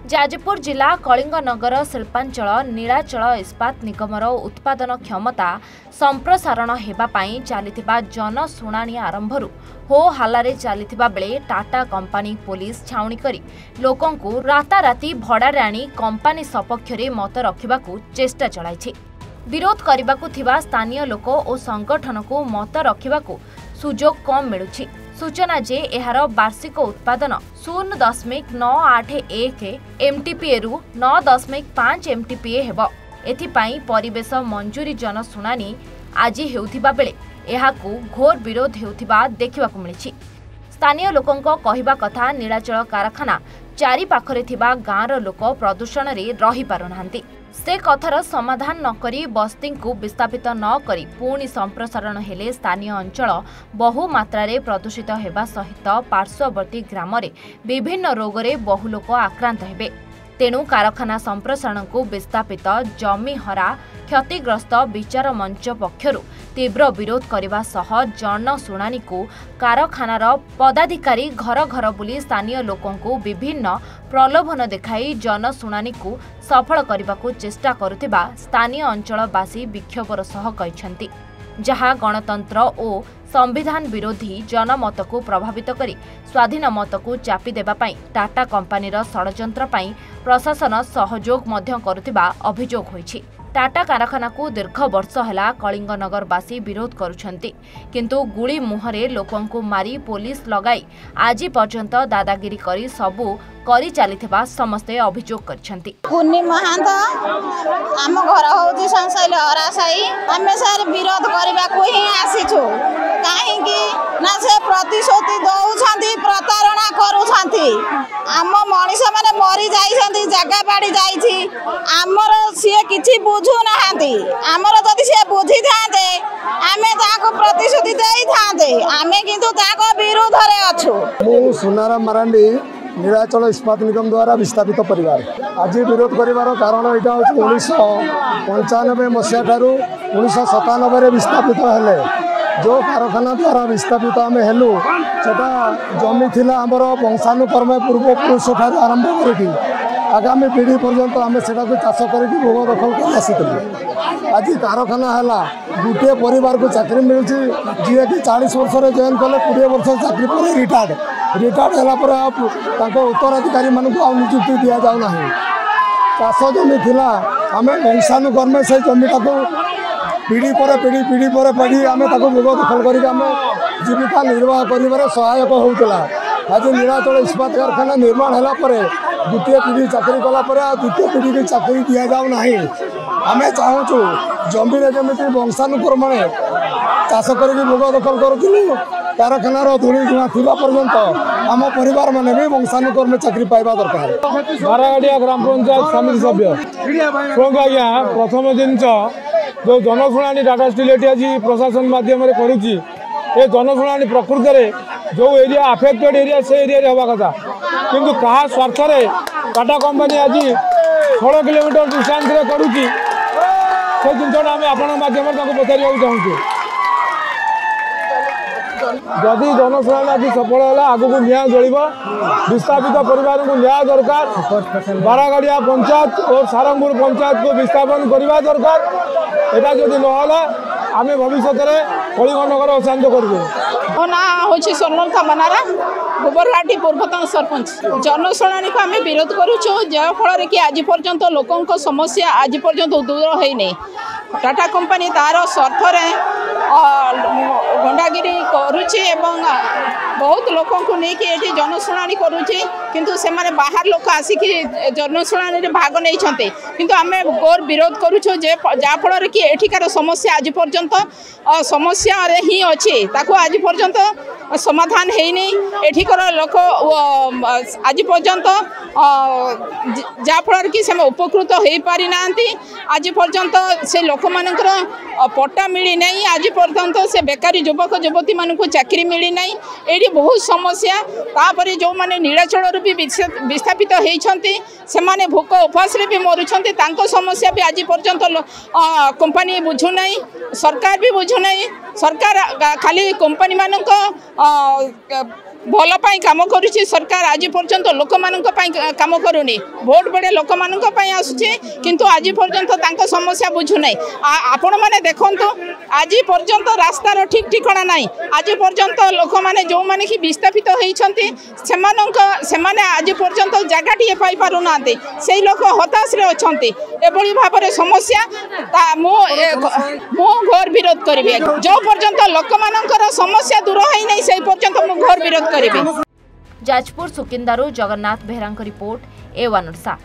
जाजपुर जिला कलिंगनगर शिल्पांचल नीलाचल इस्पात निगमर उत्पादन क्षमता संप्रसारण हेबापाई चलिथिबा जनशुणाणी आरंभरू हो हालारे चलिथिबा बेले टाटा कंपनी पुलिस छाउणी करी लोकंकु राताराती भड़ारे आनी कंपनी सपक्षरे मत रखिबाकु चेष्टा चलाइछि। विरोध करबाकु थिबा स्थानीय लोक और संगठन को मत रखिबाकु सुजोग कम मिलुछि। सूचना जे एहार वार्षिक उत्पादन 0.981 एमटीपीए रु 9.5 एमटीपीए हेब। एथिपाई परिवेश मंजूरी जनशुणाणी आज हेउथिबा बेले एहाकु घोर विरोध हेउथिबा देखिबाकु मिलिछि। स्थानीय लोकंको कहिबा कथा नीलाचल कारखाना चारि पाखरे थिबा गाँर लोक प्रदूषण रे रही पारुनाहांती। से कथार समाधान नकरी बस्ती को विस्थापित न करी पुणी संप्रसारण हेले स्थानीय अंचल बहु मात्रा प्रदूषित हेबा सहित पार्श्ववर्ती ग्राम रे विभिन्न रोगरे बहु लोक आक्रांत हेबे। तेणु कारखाना संप्रसारण को विस्थापित जमी हरा क्षतिग्रस्त विचार मंच पक्षरु तीव्र विरोध करने सह जनशुणाणी को कारखानार पदाधिकारी घर घर बुली स्थानीय लोकों को विभिन्न प्रलोभन देखाई जनशुणाणी को सफल करने को चेष्टा करुथिबा स्थानीय अंचलवासी विक्षोभर सह कहिसेंति। जहाँ गणतंत्र और संविधान विरोधी जनमत को प्रभावित करी स्वाधीन मत को चापी देबा पाई टाटा कंपनीर षड्यंत्र पाई प्रशासन सहयोग मध्य करुथिबा अभियोग होईछि। टाटा कारखाना को दीर्घ वर्ष है कलिंगनगरवासी विरोध करुछंती, किंतु गुली मुहरे लोकों को मारी पुलिस लगाई आज पर्यंत दादागिरी करी सबू करी चलिथिबा समस्ते अभियोग करछंती। कुन्नी महांत आम घर होउची संसाइल हरासाई आमे सार विरोध करबा को ही आसीछु। काहे कि ना से प्रतिश्रुति दउछंती प्रतारणा करूछंती। आम मनीष माने मरी जाइछंती जगह बाड़ी जाइछि आमर सिए किछि बुझु नाहांती। आमर जदि से बुझी थांते आमे ताको प्रतिश्रुति देई थांते आमे किंतु ताको विरोध रे अछु। मु सुनाराम मरांडी नीलाचल इस्पात निगम द्वारा विस्थापित परिवार आज विरोध करिवार कारण एटा 1995 मसीहा ठारू 1997 विस्थापित हेले। जो कारखाना द्वारा विस्थापित आम हेलु सेटा जमी थिला हमर वंशानुक्रम पूर्वपुरुष ठारू आरंभ करके आगामी पीढ़ी पर्यंत आम सेटा चाष करके भोग दखल कर आसी। आज कारखाना है गोटे परिवार को चाकरी मिली जी कि 40 वर्ष जॉइन कले 20 वर्ष चाकरी पर रिटायर्ड है उत्तराधिकारी मानक निजुक्ति दि जाऊना। चाष जमी थिला आम वंशानुक्रमे से जमीटा को पीढ़ी पर पीढ़ी आम भोग दखल कर जीविका निर्वाह कर सहायक होता। आज नीलाचल इस्पात कारखाना निर्माण है द्वितीय पीढ़ी चाकरी कलापर द्वितीय पीढ़ी की चाकरी दि जाऊना। आम चाहूँ जमी जमी वंशानुक्रमे चाष कर भोग दखल करूँ कारखानार धूली धुआ थी पर्यंत आम परिवार माने भी वंशानुक्रमे चाकरी पाइबा दरकार। बारागाड़िया ग्राम पंचायत समिति सभ्य शुणु आज्ञा प्रथम जिनस जो जनशुणाणी टाटा स्टील आज प्रशासन माध्यम करुच्ची ये जनशुणाणी प्रकृत में जो एरिया आफेक्टेड एरिया से एरिया हवा कथा किंतु कहा स्वार्थ टाटा कंपनी आज 16 किलोमीटर डिस्टेंस करुच्ची से जिनसा आम आपण माध्यम पचार चाहूँ। जदि जनशुणाणी आज सफल है आगक न्याय जल विस्थापित परिवार को न्याय दरकार। बारागाड़िया पंचायत और सारंगपुर पंचायत को विस्थापन करने दरकार। एटा जदि नहला आम भविष्य में कलिंगनगर अशांत कर। मो ना हूँ स्वर्णलता बनारा गोबरघाटी पूर्वतन सरपंच। जनशुणाणी को आम विरोध करुचु जहाँफल कि आज पर्यंत लोकों समस्या आज पर्यंत दूर होनी। टाटा कंपनी तार स्वार्थ गंडागिरी करुच्ची एवं बहुत लोकों को लेकिन ये जनशुणाणी करुच्ची किंतु से माने बाहर लोक आसिक जनशुणाणी भाग नहीं किंतु आम घोर विरोध करुचु जहाँफल कि एठिकार समस्या आज पर्यंत समस्या ही अच्छी ताको आज पर्यंत समाधान होनी। एठिकार लोक आज पर्यंत जहाँफल कि से उपकृत हो पारि ना आज पर्यंत से लोक मानकर पट्टा मिली नहीं। आज पर्यंत से बेकारी युवक युवती मान चाकरी मिली नहीं। ये बहुत समस्या तापर जो मैंने नीलाचल भी विस्थापित होती से माने भोक उपास भी मरुंट समस्या भी आज पर्यंत कंपनी बुझुना सरकार भी बुझुना। सरकार खाली कंपनी मानक भल काम करुच्ची सरकार आज पर्यंत लोक मान काम करूनी भोट बेड़े लोक मान आसूचे किंतु आज पर्यंत समस्या बुझुना आपण मैंने देखु आज पर्यंत रास्तार ठीक ठिकाना ना आज पर्यंत लोक मैंने जो मैंने कि विस्थापित होती आज पर्यंत जगह पाई पारु ना से लोक हताश अच्छा एभली भाव में समस्या मु घोर विरोध करी जो पर्यंत लोक मान समस्या दूर है नहीं से पर्यंत मु घोर विरोध करी। जाजपुर सुकिंदारू जगन्नाथ बेहरा रिपोर्ट A1 ओडिशा।